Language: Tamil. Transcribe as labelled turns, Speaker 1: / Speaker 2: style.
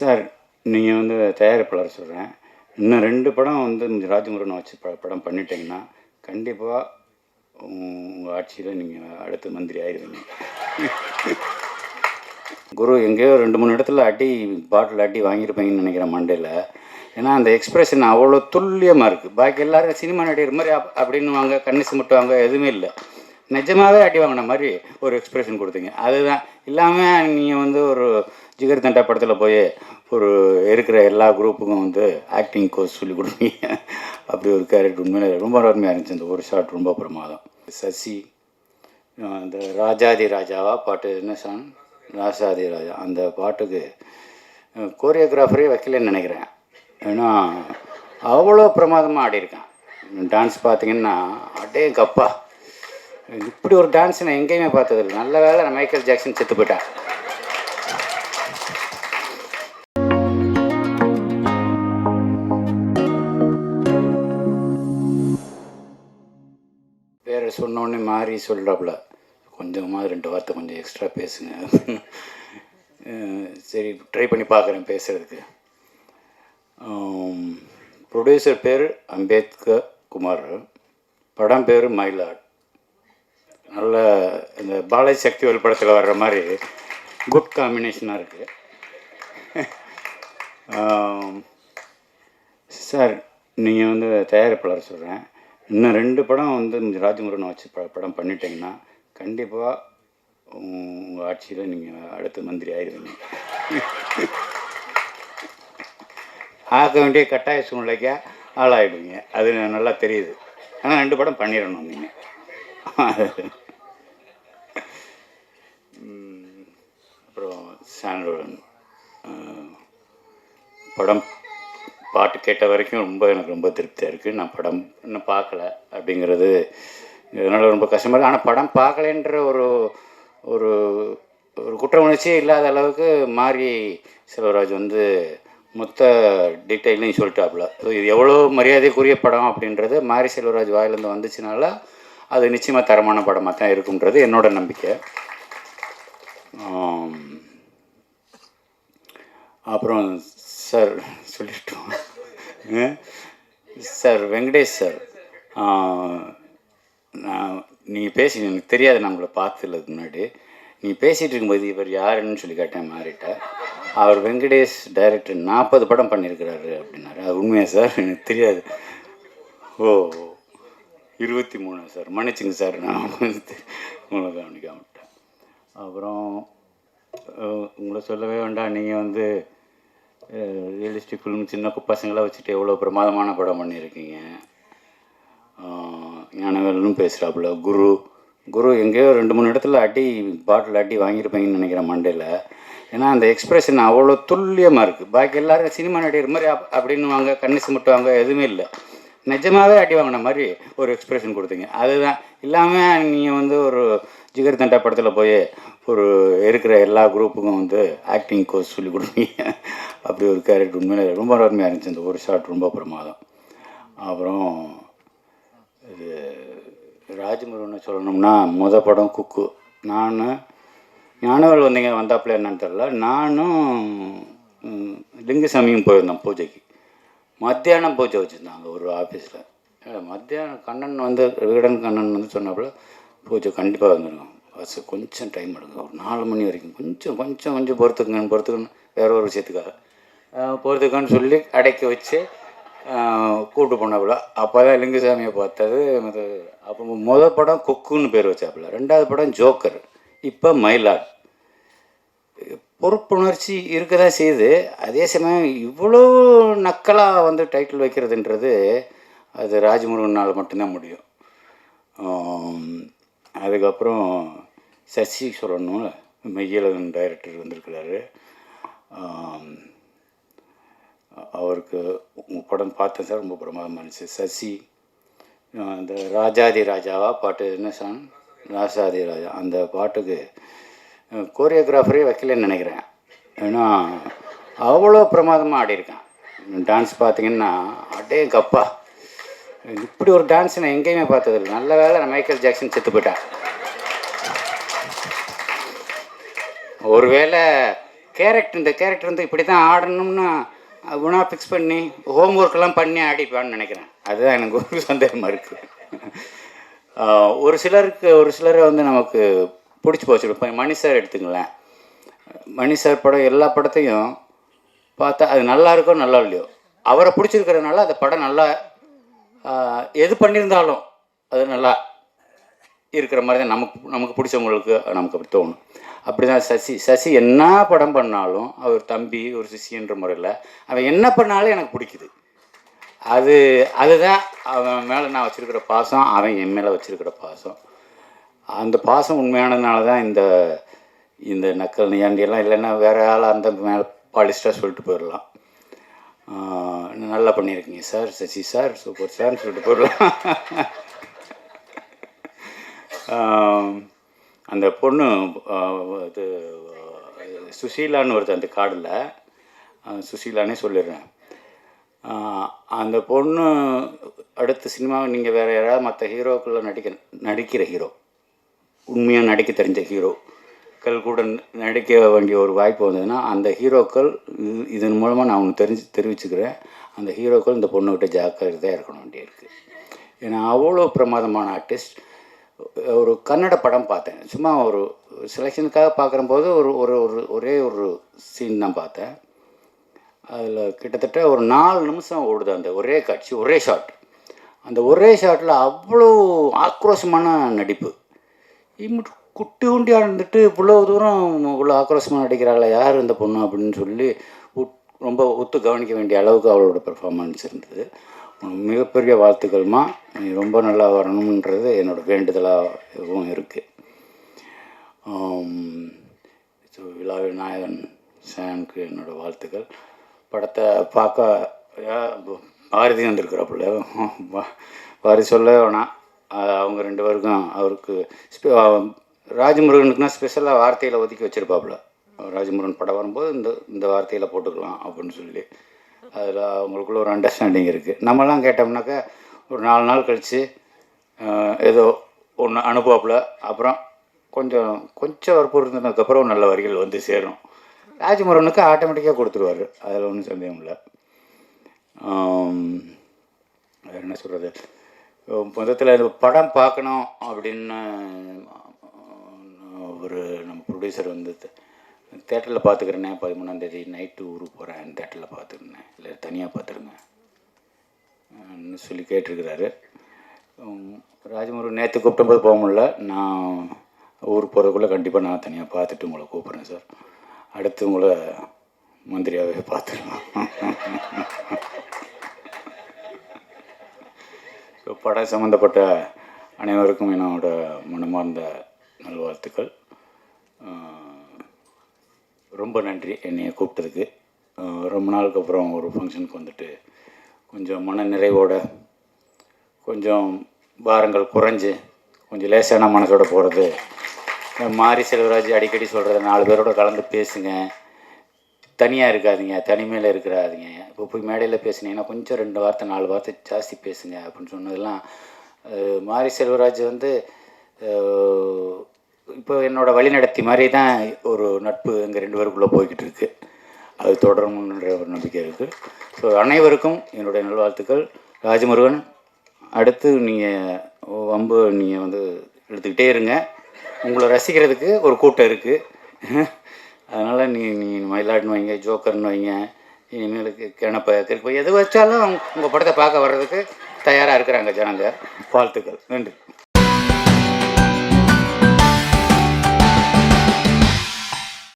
Speaker 1: சார், நீங்கள் வந்து தயாரிப்பாளர் சொல்கிறேன். இன்னும் 2 படம் வந்து ராஜமுருகனை வச்சு படம் பண்ணிட்டீங்கன்னா, கண்டிப்பா உங்க ஆட்சியில நீங்க அடுத்த மந்திரி ஆயிருவீங்க. குரு எங்கேயோ 2, 3 இடத்துல பாட்டில் அடி வாங்கியிருப்பீங்கன்னு நினைக்கிறேன் மண்டையில. ஏன்னா, அந்த எக்ஸ்பிரஷன் அவ்வளோ துல்லியமா இருக்கு. பாக்கி எல்லாரும் சினிமா நடிகர் மாரி அப்படின்னுவாங்க, கண்ணு சிமிட்டுவாங்க, எதுவுமே இல்ல. நிஜமாவே அடி வாங்கின மாதிரி ஒரு எக்ஸ்பிரஷன் கொடுத்தீங்க. அதுதான் இல்லாமல் நீங்கள் வந்து ஒரு ஜிகர் தண்டா படத்தில் போய் ஒரு இருக்கிற எல்லா குரூப்புக்கும் வந்து ஆக்டிங் கோர்ஸ் சொல்லி கொடுப்பீங்க. அப்படி ஒரு கேரக்டர் உண்மையிலே ரொம்ப அருமையாக இருந்துச்சு. அந்த ஒரு ஷாட் ரொம்ப பிரமாதம். சசி அந்த ராஜாதி ராஜாவா பாட்டு என்ன சாங்? ராசாதி ராஜா அந்த பாட்டுக்கு கோரியோகிராஃபரே வைக்கலன்னு நினைக்கிறேன். ஏன்னா அவ்வளோ பிரமாதமாக ஆடியிருக்கேன். டான்ஸ் பார்த்தீங்கன்னா அடே கப்பா, இப்படி ஒரு டான்ஸ் நான் எங்கேயுமே பார்த்ததில்லை. நல்ல வேளை நான் மைக்கேல் ஜாக்சன் செத்து போயிட்டேன். வேறு சொன்னோடனே மாறி சொல்கிறாப்புல, கொஞ்சமாக 2 வார்த்தை கொஞ்சம் எக்ஸ்ட்ரா பேசுங்க. சரி, ட்ரை பண்ணி பார்க்குறேன் பேசுகிறதுக்கு. ப்ரொடியூசர் பேர் அம்பேத்கர் குமார், படம் பேர் மயிலாட். நல்ல இந்த பாலாஜி சக்திவேல் படத்தில் வர்ற மாதிரி குட் காம்பினேஷனாக இருக்குது. சார், நீங்கள் வந்து தயாரிப்பாளர் சொல்கிறேன். இன்னும் 2 படம் வந்து ராஜமுருகனை வச்சு படம் பண்ணிட்டீங்கன்னா, கண்டிப்பாக உங்கள் ஆட்சியில் நீங்கள் அடுத்த மந்திரி ஆயிடுவீங்க. ஆக வேண்டிய கட்டாய சூழ்நிலைக்கு ஆளாயிடுவீங்க. அது நல்லா தெரியுது. ஆனால் 2 படம் பண்ணிடணும் நீங்கள். அப்புறம் சாண்டோடன் படம் பாட்டு கேட்ட வரைக்கும் எனக்கு ரொம்ப திருப்தியாக இருக்குது. நான் படம் இன்னும் பார்க்கல அப்படிங்கிறது இதனால் ரொம்ப கஷ்டமாக இருக்குது. ஆனால் படம் பார்க்கலன்ற ஒரு ஒரு ஒரு குற்ற உணர்ச்சியே இல்லாத அளவுக்கு மாரி செல்வராஜ் வந்து மொத்த டீட்டெயிலையும் சொல்லிட்டாப்புல. இது எவ்வளோ மரியாதைக்குரிய படம் அப்படின்றது மாரி செல்வராஜ் வாயிலேருந்து வந்துச்சுனால அது நிச்சயமாக தரமான படமாக தான் இருக்குன்றது என்னோட நம்பிக்கை. அப்புறம் சார் சொல்லிட்டோம். சார் வெங்கடேஷ் சார், நீங்கள் பேசி எனக்கு தெரியாது, நான் உங்களை பார்த்ததுக்கு முன்னாடி நீங்கள் பேசிகிட்டு இருக்கும்போது இவர் யாருன்னு சொல்லி கேட்டேன் மாறிட்ட. அவர் வெங்கடேஷ் டைரக்டர் 40 படம் பண்ணியிருக்கிறாரு அப்படின்னாரு. அது உண்மையா சார்? எனக்கு தெரியாது. ஓ 23 சார், மன்னிச்சுங்க சார், நான் உங்களை கவனிக்க விட்டேன். அப்புறம் உங்களை சொல்லவே வேண்டாம், நீங்கள் வந்து ரியலிஸ்டிக் ஃபிலிம் சின்ன பசங்களாக வச்சுட்டு எவ்வளோ பிரமாதமான படம் பண்ணியிருக்கீங்க. ஞானவேலும் பேசுகிறாப்புல. குரு எங்கேயோ 2, 3 இடத்துல பாட்டில் அடி வாங்கியிருப்பீங்கன்னு நினைக்கிறேன் மண்டையில். ஏன்னா, அந்த எக்ஸ்பிரஷன் அவ்வளோ துல்லியமாக இருக்குது. பாக்கி எல்லாரும் சினிமா நடிகர் மாதிரி அப்படின்னுவாங்க, கண்ணு சிமிட்டுவாங்க, எதுவுமே இல்லை. நிஜமாகவே அடி வாங்கின மாதிரி ஒரு எக்ஸ்பிரஷன் கொடுத்தீங்க. அதுதான் இல்லாமல் நீங்கள் வந்து ஒரு ஜிகர் தண்டா படத்தில் போய் ஒரு இருக்கிற எல்லா குரூப்புக்கும் வந்து ஆக்டிங் கோர்ஸ் சொல்லி கொடுப்பீங்க. அப்படி ஒரு கேரக்டர் உண்மையிலே ரொம்ப அருமையாக இருந்துச்சு. அந்த ஒரு ஷாட் ரொம்ப பிரமாதம். அப்புறம் இது ராஜமுருகனை சொல்லணும்னா படம் குக்கு. நான் ஞானவேல் வந்தாப்புல என்னன்னு தெரில. நானும் லிங்குசாமியும் போயிருந்தோம் பூஜைக்கு. மத்தியானம் பூஜை வச்சுருந்தாங்க ஒரு ஆஃபீஸில். மத்தியானம் கண்ணன் வந்து விகடன் கண்ணன் வந்து சொன்னாப்புல பூஜை கண்டிப்பாக வந்துடும், பஸ் கொஞ்சம் டைம் எடுங்க, ஒரு 4 மணி வரைக்கும் கொஞ்சம் பொறுத்துக்குன்னு வேற ஒரு விஷயத்துக்காக பொறுத்துக்கான்னு சொல்லி அடைக்க வச்சு கூப்பிட்டு போனாப்புல. அப்போ தான் லிங்குசாமியை பார்த்தது. அப்போ படம் குக்குன்னு பேர் வச்சாப்புல. 2வது படம் ஜோக்கர், இப்போ மயிலாட். பொறுப்புணர்ச்சி இருக்க தான் செய்யுது. அதே சமயம் இவ்வளோ நக்கலாக வந்து டைட்டில் வைக்கிறதுன்றது அது ராஜமுருகனால் மட்டும்தான் முடியும். அதுக்கப்புறம் சசி சொல்லணும், மெய்யழகன் டைரக்டர் வந்திருக்கிறாரு. அவருக்கு படம் பார்த்தேன் சார், ரொம்ப பிரமாதமாக இருந்துச்சு. சசி அந்த ராஜாதி ராஜாவா பாட்டு என்ன சாங்? ராசாதி ராஜா அந்த பாட்டுக்கு கோரியோகிராஃபரே வைக்கலன்னு நினைக்கிறேன். ஏன்னா அவ்வளோ பிரமாதமாக ஆடியிருக்கேன். டான்ஸ் பார்த்தீங்கன்னா அடே கப்பா, இப்படி ஒரு டான்ஸ் நான் எங்கேயுமே பார்த்ததில்லை. நல்ல வேளை நான் மைக்கேல் ஜாக்சன் செத்து போயிட்டேன். ஒருவேளை இந்த கேரக்டர் வந்து இப்படி தான் ஆடணும்னு குணா ஃபிக்ஸ் பண்ணி ஹோம் ஒர்க்கெல்லாம் பண்ணி ஆடிப்பான்னு நினைக்கிறேன். அதுதான் எனக்கு ஒரு சந்தேகமாக இருக்குது. ஒரு சிலரை வந்து நமக்கு பிடிச்சி போச்சு. இப்போ மணி சார் எடுத்துங்களேன். மணி சார் படம் எல்லா படத்தையும் பார்த்தா அது நல்லா இருக்கோ நல்லா இல்லையோ, அவரை பிடிச்சிருக்கிறதுனால அந்த படம் நல்லா எது பண்ணியிருந்தாலும் அது நல்லா இருக்கிற மாதிரி தான் நமக்கு பிடிச்சவங்களுக்கு நமக்கு அப்படி தோணும். அப்படி தான் சசி என்ன படம் பண்ணாலும் அவர் தம்பி ஒரு சிஷியன்ற முறையில் அவன் என்ன பண்ணாலும் எனக்கு பிடிக்குது. அதுதான் அவன் மேலே நான் வச்சுருக்கிற பாசம், அவன் என் மேலே வச்சுருக்கிற பாசம். அந்த பாசம் உண்மையானதுனால தான் இந்த நக்கல் நியாண்டியெல்லாம் இல்லைன்னா வேறு ஆளாக அந்த மேலே பாலிஸ்டாக சொல்லிட்டு போயிடலாம். நல்லா பண்ணியிருக்கீங்க சார், சசி சார், சூப்பர் சார்னு சொல்லிட்டு போயிடலாம். அந்த பொண்ணு இது சுசீலான்னு வருது அந்த கார்டில், சுசீலானே சொல்லிடுறேன். அந்த பொண்ணு அடுத்த சினிமாவை நீங்கள் வேறு யாராவது மற்ற ஹீரோக்களில் நடிக்கிற ஹீரோ, உண்மையாக நடிக்க தெரிஞ்ச ஹீரோக்கள் கூட நடிக்க வேண்டிய ஒரு வாய்ப்பு வந்ததுன்னா அந்த ஹீரோக்கள் இதன் மூலமாக நான் ஒன்று தெரிவிச்சுக்கிறேன். அந்த ஹீரோக்கள் இந்த பொண்ணுக்கிட்ட ஜாக்கிரதையாக இருக்கணும் வேண்டியிருக்கு. ஏன்னா அவ்வளோ பிரமாதமான ஆர்டிஸ்ட். ஒரு கன்னட படம் பார்த்தேன், சும்மா ஒரு செலெக்ஷனுக்காக பார்க்குறம்போது ஒரே ஒரு சீன் தான் பார்த்தேன். அதில் கிட்டத்தட்ட ஒரு 4 நிமிஷம் ஓடுது அந்த ஒரே காட்சி, ஒரே ஷாட். அந்த ஒரே ஷாட்டில் அவ்வளோ ஆக்ரோஷமான நடிப்பு. குட்டி உண்டியாக இருந்துட்டு இவ்வளோ தூரம் இவ்வளோ ஆக்ரோஷமாக நடிக்கிறாள் யார் இந்த பொண்ணு அப்படின்னு சொல்லி ரொம்ப ஒத்து கவனிக்க வேண்டிய அளவுக்கு அவளோட பெர்ஃபார்மன்ஸ் இருந்தது. மிகப்பெரிய வாழ்த்துக்கள்மா, நீ ரொம்ப நல்லா வரணுன்றது என்னோடய வேண்டுதலாகவும் இருக்குது. விழாவின் நாயகன் சானுக்கு என்னோடய வாழ்த்துக்கள். படத்தை பார்க்க பாரதி வந்திருக்கிறாப்புல, பாரதி சொல்ல வேணாம். அவங்க 2 பேருக்கும் அவருக்கு ராஜமுருகனுக்குன்னா ஸ்பெஷலாக வார்த்தையில் ஒதுக்கி வச்சுருப்பாப்புல. ராஜமுருகன் படம் வரும்போது இந்த வார்த்தையில் போட்டுக்கலாம் அப்படின்னு சொல்லி அதில் அவங்களுக்குள்ள ஒரு அண்டர்ஸ்டாண்டிங் இருக்குது. நம்மலாம் கேட்டோம்னாக்கா ஒரு 4 நாள் கழித்து ஏதோ ஒன்று அனுப்புவாப்புல, அப்புறம் கொஞ்சம் வற்புறுத்தினதுக்கப்புறம் நல்ல வரிகள் வந்து சேரும். ராஜமுருகனுக்கு ஆட்டோமேட்டிக்காக கொடுத்துருவார், அதில் ஒன்றும் சந்தேகம் இல்லை. வேறு என்ன சொல்கிறது, மொத்தத்தில் இந்த படம் பார்க்கணும் அப்படின்னு நம்ம ப்ரொடியூசர் வந்து தேட்டரில் பார்த்துக்கிறேன்னே 13ஆம் தேதி நைட்டு ஊருக்கு போகிறேன், தேட்டரில் பார்த்துருந்தேன், இல்லை தனியாக பார்த்துருங்க சொல்லி கேட்டிருக்கிறாரு. ராஜமுருகன் நேற்று கூப்பிட்டம்போது போக முடியல, நான் ஊருக்கு போகிறதுக்குள்ளே கண்டிப்பாக நான் தனியாக பார்த்துட்டு உங்களை கூப்பிட்றேன் சார். அடுத்து உங்களை மந்திரியாகவே பார்த்துருலாம். ஸோ படம் சம்மந்தப்பட்ட அனைவருக்கும் என்னோட மனமார்ந்த நல்வாழ்த்துக்கள். ரொம்ப நன்றி என்னையை கூப்பிட்டதுக்கு. ரொம்ப நாளுக்கு அப்புறம் ஒரு ஃபங்க்ஷனுக்கு வந்துட்டு கொஞ்சம் மன நிறைவோட, கொஞ்சம் பாரங்கள் குறைஞ்சி, கொஞ்சம் லேசான மனசோட போகிறது. மாரி செல்வராஜ் அடிக்கடி சொல்கிறது, 4 பேரோட கலந்து பேசுங்க, தனியாக இருக்காதீங்க, தனிமையில் இருக்கிறாதீங்க. இப்போ போய் மேடையில் பேசுனீங்கன்னா கொஞ்சம் 2 வார்த்தை 4 வார்த்தை ஜாஸ்தி பேசுங்க அப்படின்னு சொன்னதெல்லாம் மாரி செல்வராஜ் வந்து இப்போ என்னோடய வழிநடத்தி மாதிரி தான் ஒரு நட்பு எங்கள் 2 பேருக்குள்ளே போய்கிட்டு இருக்குது. அது தொடரும்ன்ற ஒரு நம்பிக்கை இருக்குது. ஸோ அனைவருக்கும் என்னுடைய நல்வாழ்த்துக்கள். ராஜமுருகன், அடுத்து நீங்கள் வந்து எடுத்துக்கிட்டே இருங்க. உங்களை ரசிக்கிறதுக்கு ஒரு கூட்டம் இருக்குது. அதனால் நீ மயிலாடுன்னு வைங்க, ஜோக்கர்னு வைங்க, இனிமேலுக்கு கிணப்ப திருப்ப எது வச்சாலும் உங்கள் படத்தை பார்க்க வர்றதுக்கு தயாராக இருக்கிறாங்க ஜனங்க. வாழ்த்துக்கள். நன்றி.